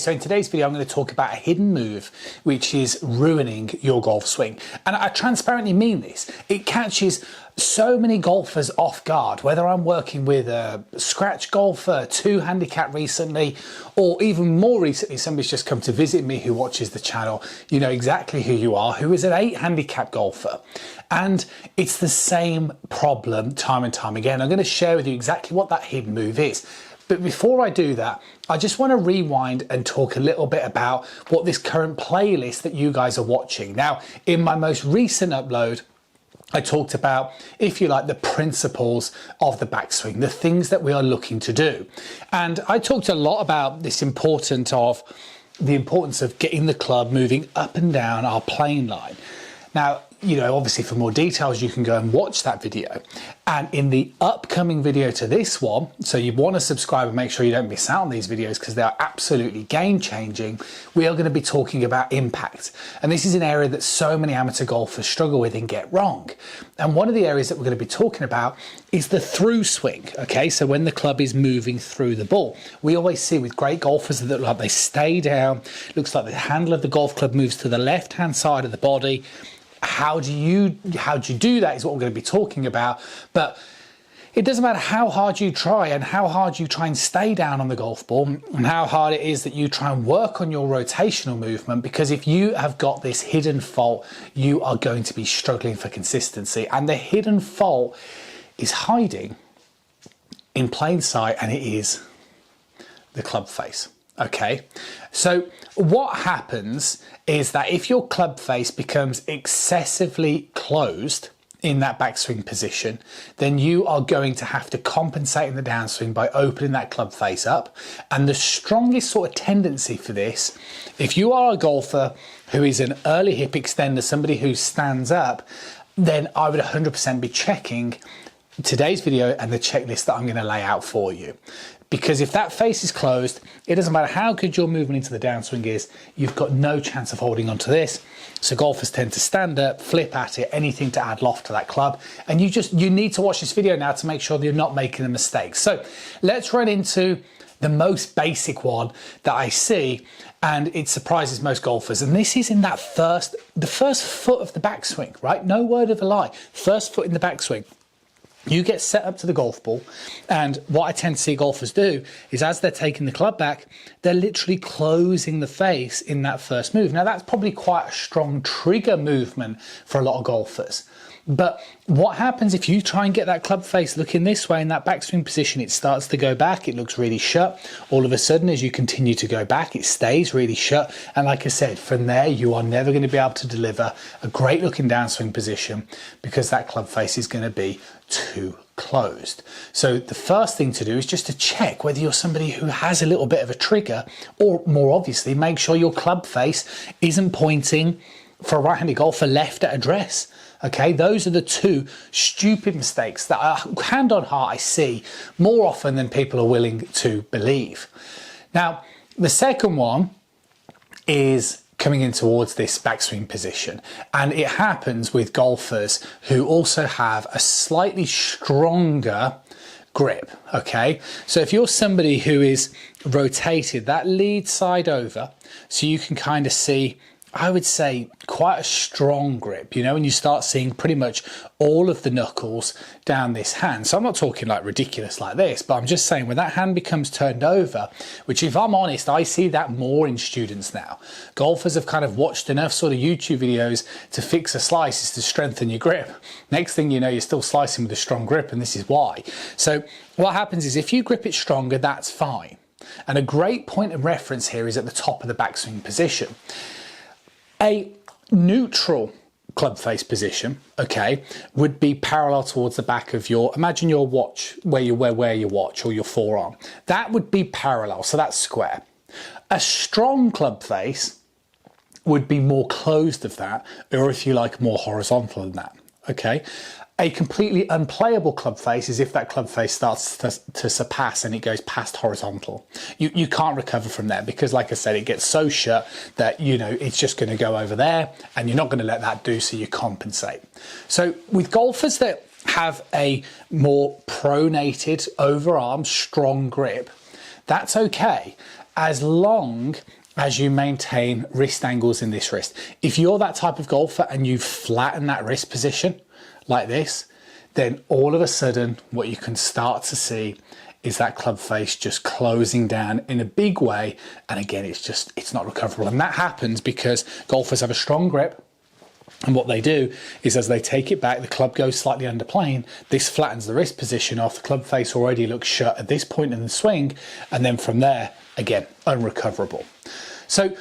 so in today's video, I'm going to talk about a hidden move which is ruining your golf swing. And I transparently mean this. It catches so many golfers off guard, whether I'm working with a scratch golfer, 2 handicap recently, or even more recently, somebody's just come to visit me who watches the channel. You know exactly who you are, who is an 8 handicap golfer. And it's the same problem time and time again. I'm going to share with you exactly what that hidden move is. But before I do that, I just want to rewind and talk a little bit about what this current playlist that you guys are watching. Now, in my most recent upload, I talked about, if you like, the principles of the backswing, the things that we are looking to do. And I talked a lot about the importance of getting the club moving up and down our plane line. Now, you know, obviously for more details, you can go and watch that video. And in the upcoming video to this one, so you want to subscribe and make sure you don't miss out on these videos because they are absolutely game changing. We are going to be talking about impact. And this is an area that so many amateur golfers struggle with and get wrong. And one of the areas that we're going to be talking about is the through swing. Okay, so when the club is moving through the ball, we always see with great golfers that look like they stay down, looks like the handle of the golf club moves to the left hand side of the body. How do you do that is what we're going to be talking about. But it doesn't matter how hard you try and how hard you try and stay down on the golf ball and how hard it is that you try and work on your rotational movement, because if you have got this hidden fault, you are going to be struggling for consistency. And the hidden fault is hiding in plain sight, and it is the club face. Okay, so what happens is that if your club face becomes excessively closed in that backswing position, then you are going to have to compensate in the downswing by opening that club face up. And the strongest sort of tendency for this, if you are a golfer who is an early hip extender, somebody who stands up, then I would 100% be checking today's video and the checklist that I'm going to lay out for you. Because if that face is closed, it doesn't matter how good your movement into the downswing is, you've got no chance of holding onto this. So golfers tend to stand up, flip at it, anything to add loft to that club. And you need to watch this video now to make sure that you're not making a mistake. So let's run into the most basic one that I see, and it surprises most golfers. And this is in that the first foot of the backswing, right? No word of a lie. First foot in the backswing. You get set up to the golf ball, and what I tend to see golfers do is as they're taking the club back, they're literally closing the face in that first move. Now that's probably quite a strong trigger movement for a lot of golfers. But what happens if you try and get that club face looking this way in that backswing position? It starts to go back, it looks really shut. All of a sudden, as you continue to go back, it stays really shut. And like I said, from there, you are never going to be able to deliver a great looking downswing position because that club face is going to be too closed. So the first thing to do is just to check whether you're somebody who has a little bit of a trigger, or more obviously, make sure your club face isn't pointing for a right-handed golfer left at address. Okay, those are the two stupid mistakes that hand on heart I see more often than people are willing to believe. Now, the second one is coming in towards this backswing position, and it happens with golfers who also have a slightly stronger grip. Okay, so if you're somebody who is rotated that lead side over, so you can kind of see, I would say, quite a strong grip, you know, and you start seeing pretty much all of the knuckles down this hand. So I'm not talking like ridiculous like this, but I'm just saying when that hand becomes turned over, which if I'm honest, I see that more in students now. Golfers have kind of watched enough sort of YouTube videos to fix a slice is to strengthen your grip. Next thing you know, you're still slicing with a strong grip, and this is why. So what happens is if you grip it stronger, that's fine. And a great point of reference here is at the top of the backswing position. A neutral club face position, okay, would be parallel towards the back of your, imagine your watch, where you wear your watch or your forearm. That would be parallel, so that's square. A strong club face would be more closed of that, or if you like, more horizontal than that, okay? A completely unplayable club face is if that club face starts to surpass and it goes past horizontal. You can't recover from there because, like I said, it gets so shut that, you know, it's just going to go over there and you're not going to let that do, so you compensate. So with golfers that have a more pronated overarm strong grip, that's okay. as long as you maintain wrist angles in this wrist. If you're that type of golfer and you flatten that wrist position like this, then all of a sudden what you can start to see is that club face just closing down in a big way. And again, it's not recoverable. And that happens because golfers have a strong grip. And what they do is as they take it back, the club goes slightly under plane. This flattens the wrist position off. The club face already looks shut at this point in the swing. And then from there, again, unrecoverable. So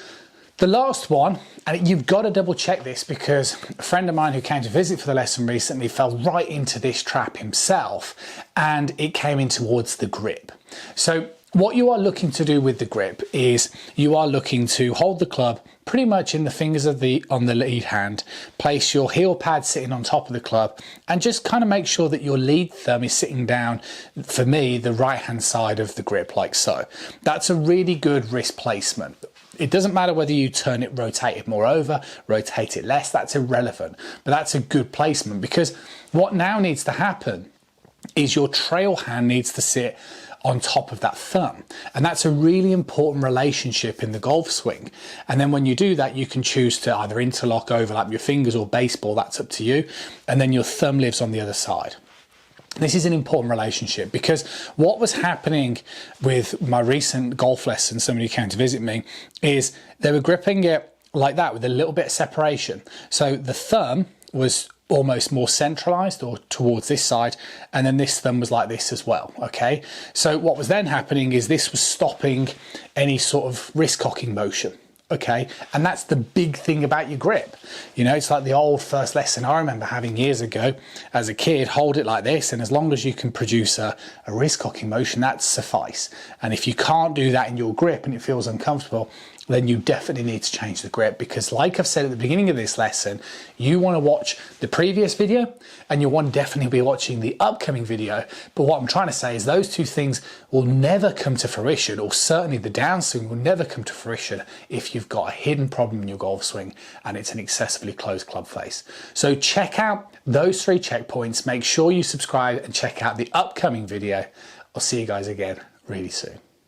the last one, and you've got to double check this because a friend of mine who came to visit for the lesson recently fell right into this trap himself, and it came in towards the grip. So what you are looking to do with the grip is you are looking to hold the club pretty much in the fingers of on the lead hand, place your heel pad sitting on top of the club, and just kind of make sure that your lead thumb is sitting down, for me, the right hand side of the grip, like so. That's a really good wrist placement. It doesn't matter whether you turn it, rotate it more over, rotate it less, that's irrelevant, but that's a good placement, because what now needs to happen is your trail hand needs to sit on top of that thumb. And that's a really important relationship in the golf swing. And then when you do that, you can choose to either interlock, overlap your fingers, or baseball, that's up to you. And then your thumb lives on the other side. This is an important relationship because what was happening with my recent golf lesson, somebody who came to visit me, is they were gripping it like that with a little bit of separation. So the thumb was almost more centralized or towards this side, and then this thumb was like this as well, okay? So what was then happening is this was stopping any sort of wrist cocking motion, okay? And that's the big thing about your grip. You know, it's like the old first lesson I remember having years ago as a kid, hold it like this, and as long as you can produce a wrist cocking motion, that's suffice. And if you can't do that in your grip and it feels uncomfortable, then you definitely need to change the grip, because like I've said at the beginning of this lesson, you want to watch the previous video and you want to definitely be watching the upcoming video. But what I'm trying to say is those two things will never come to fruition, or certainly the downswing will never come to fruition if you've got a hidden problem in your golf swing and it's an excessively closed club face. So check out those 3 checkpoints, make sure you subscribe and check out the upcoming video. I'll see you guys again really soon.